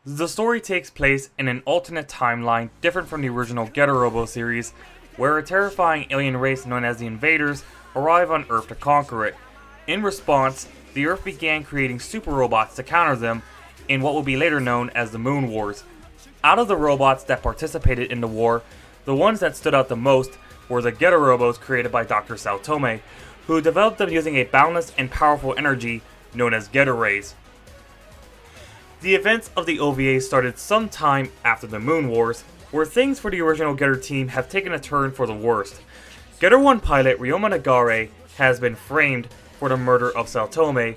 The story takes place in an alternate timeline different from the original Getter Robo series, where a terrifying alien race known as the Invaders arrive on Earth to conquer it. In response, the Earth began creating super robots to counter them in what will be later known as the Moon Wars. Out of the robots that participated in the war, the ones that stood out the most were the Getter Robos created by Dr. Saotome, who developed them using a boundless and powerful energy known as Getter Rays. The events of the OVA started sometime after the Moon Wars, where things for the original Getter team have taken a turn for the worst. Getter 1 pilot Ryoma Nagare has been framed for the murder of Saotome,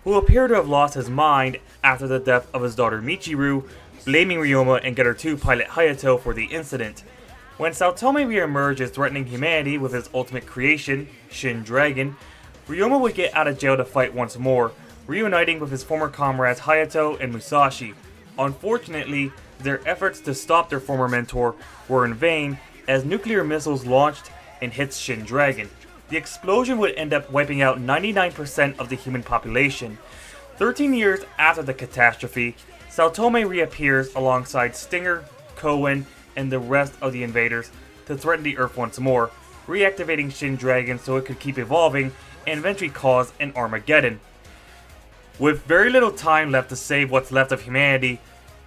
who appeared to have lost his mind after the death of his daughter Michiru, blaming Ryoma and Getter 2 pilot Hayato for the incident. When Saotome re-emerges threatening humanity with his ultimate creation, Shin Dragon, Ryoma would get out of jail to fight once more, reuniting with his former comrades Hayato and Musashi. Unfortunately, their efforts to stop their former mentor were in vain as nuclear missiles launched and hit Shin Dragon. The explosion would end up wiping out 99% of the human population. 13 years after the catastrophe, Saotome reappears alongside Stinger, Cohen, and the rest of the invaders to threaten the Earth once more, reactivating Shin Dragon so it could keep evolving and eventually cause an Armageddon. With very little time left to save what's left of humanity,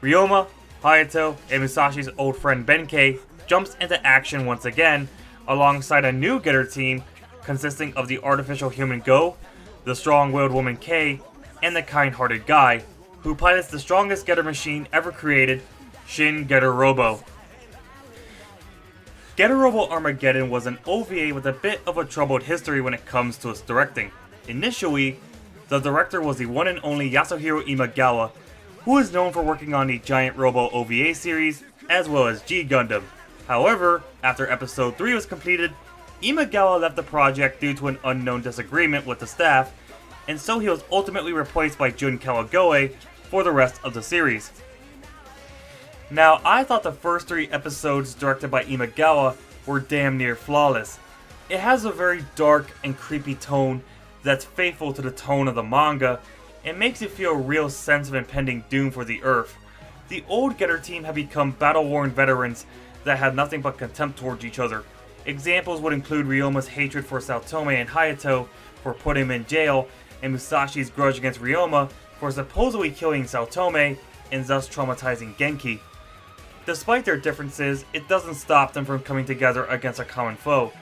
Ryoma, Hayato, and Musashi's old friend Benkei jumps into action once again, alongside a new Getter team consisting of the artificial human Go, the strong-willed woman Kei, and the kind-hearted Guy, who pilots the strongest Getter machine ever created, Shin Getter Robo. Getter Robo Armageddon was an OVA with a bit of a troubled history when it comes to its directing. Initially, the director was the one and only Yasuhiro Imagawa, who is known for working on the Giant Robo OVA series, as well as G Gundam. However, after episode 3 was completed, Imagawa left the project due to an unknown disagreement with the staff, and so he was ultimately replaced by Jun Kawagoe for the rest of the series. Now, I thought the first 3 episodes directed by Imagawa were damn near flawless. It has a very dark and creepy tone that's faithful to the tone of the manga, and makes you feel a real sense of impending doom for the Earth. The old Getter team have become battle-worn veterans that have nothing but contempt towards each other. Examples would include Ryoma's hatred for Saotome and Hayato for putting him in jail, and Musashi's grudge against Ryoma for supposedly killing Saotome and thus traumatizing Genki. Despite their differences, it doesn't stop them from coming together against a common foe.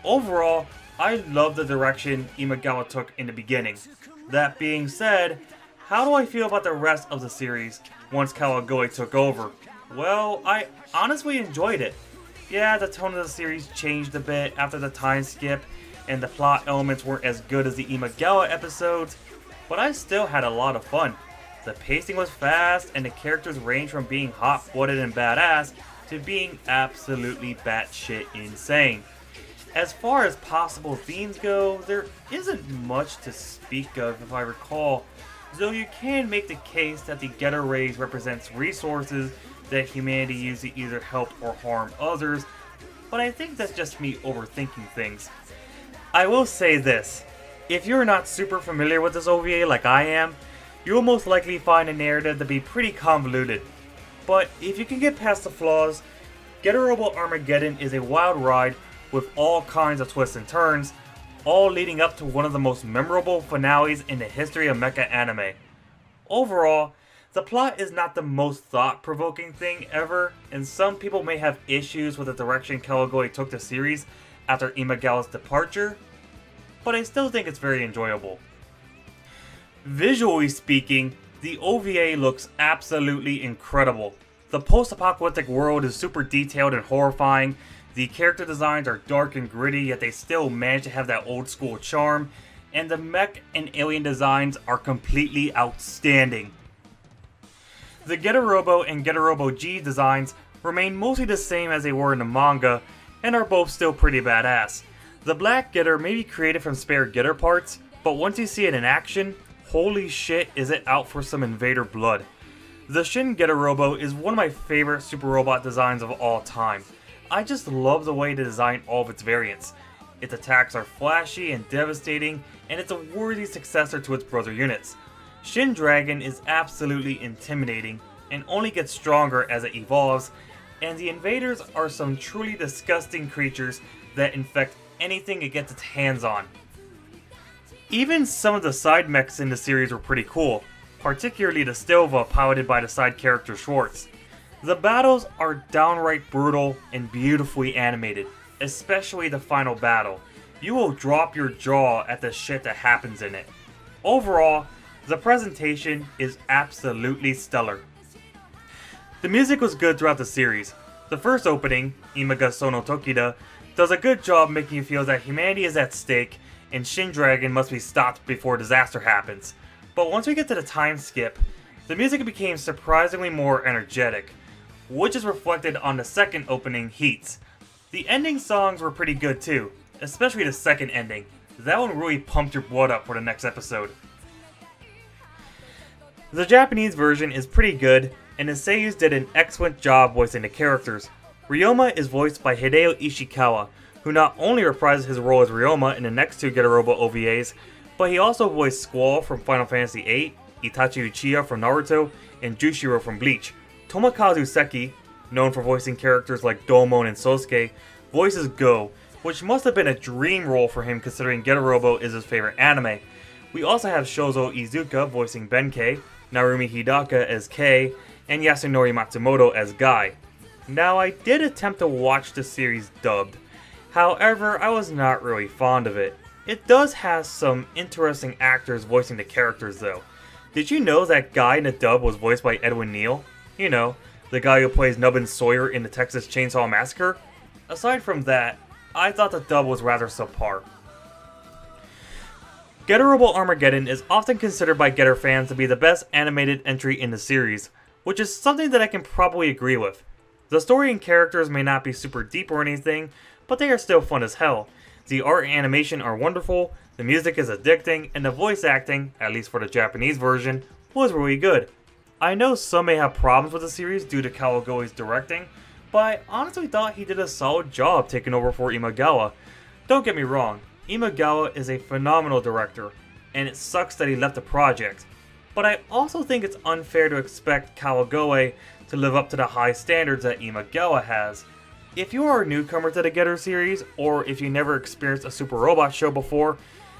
Overall, I love the direction Imagawa took in the beginning. That being said, how do I feel about the rest of the series once Kawagoe took over? Well, I honestly enjoyed it. Yeah, the tone of the series changed a bit after the time skip, and the plot elements weren't as good as the Imagawa episodes, but I still had a lot of fun. The pacing was fast, and the characters ranged from being hot-blooded and badass to being absolutely batshit insane. As far as possible themes go, there isn't much to speak of if I recall, though you can make the case that the Getter Rays represents resources that humanity uses to either help or harm others, but I think that's just me overthinking things. I will say this, if you're not super familiar with this OVA like I am, you'll most likely find the narrative to be pretty convoluted. But if you can get past the flaws, Getter Robo Armageddon is a wild ride with all kinds of twists and turns, all leading up to one of the most memorable finales in the history of mecha anime. Overall, the plot is not the most thought-provoking thing ever, and some people may have issues with the direction Kawagoe took the series after Imagawa's departure, but I still think it's very enjoyable. Visually speaking, the OVA looks absolutely incredible. The post-apocalyptic world is super detailed and horrifying. The character designs are dark and gritty, yet they still manage to have that old school charm, and the mech and alien designs are completely outstanding. The Getter Robo and Getter Robo G designs remain mostly the same as they were in the manga, and are both still pretty badass. The Black Getter may be created from spare Getter parts, but once you see it in action, holy shit is it out for some invader blood. The Shin Getter Robo is one of my favorite super robot designs of all time. I just love the way they design all of its variants. Its attacks are flashy and devastating, and it's a worthy successor to its brother units. Shin Dragon is absolutely intimidating, and only gets stronger as it evolves, and the invaders are some truly disgusting creatures that infect anything it gets its hands on. Even some of the side mechs in the series were pretty cool, particularly the Stilva piloted by the side character Schwartz. The battles are downright brutal and beautifully animated, especially the final battle. You will drop your jaw at the shit that happens in it. Overall, the presentation is absolutely stellar. The music was good throughout the series. The first opening, Imaga Sono Tokida, does a good job making you feel that humanity is at stake and Shin Dragon must be stopped before disaster happens. But once we get to the time skip, the music became surprisingly more energetic, which is reflected on the second opening, Heats. The ending songs were pretty good too, especially the second ending. That one really pumped your blood up for the next episode. The Japanese version is pretty good, and the seiyus did an excellent job voicing the characters. Ryoma is voiced by Hideo Ishikawa, who not only reprises his role as Ryoma in the next two Getter Robo OVAs, but he also voiced Squall from Final Fantasy VIII, Itachi Uchiha from Naruto, and Jushiro from Bleach. Tomokazu Seki, known for voicing characters like Domon and Sosuke, voices Go, which must have been a dream role for him considering Getter Robo is his favorite anime. We also have Shozo Iizuka voicing Benkei, Narumi Hidaka as Kei, and Yasunori Matsumoto as Guy. Now, I did attempt to watch the series dubbed, however, I was not really fond of it. It does have some interesting actors voicing the characters though. Did you know that Guy in the dub was voiced by Edwin Neal? You know, the guy who plays Nubbin Sawyer in the Texas Chainsaw Massacre? Aside from that, I thought the dub was rather subpar. Getter Robo Armageddon is often considered by Getter fans to be the best animated entry in the series, which is something that I can probably agree with. The story and characters may not be super deep or anything, but they are still fun as hell. The art and animation are wonderful, the music is addicting, and the voice acting, at least for the Japanese version, was really good. I know some may have problems with the series due to Kawagoe's directing, but I honestly thought he did a solid job taking over for Imagawa. Don't get me wrong, Imagawa is a phenomenal director, and it sucks that he left the project, but I also think it's unfair to expect Kawagoe to live up to the high standards that Imagawa has. If you are a newcomer to the Getter series, or if you never experienced a Super Robot show before,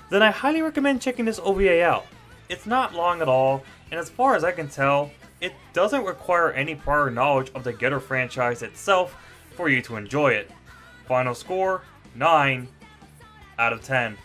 then I highly recommend checking this OVA out. It's not long at all, and as far as I can tell, it doesn't require any prior knowledge of the Getter franchise itself for you to enjoy it. Final score, 9 out of 10.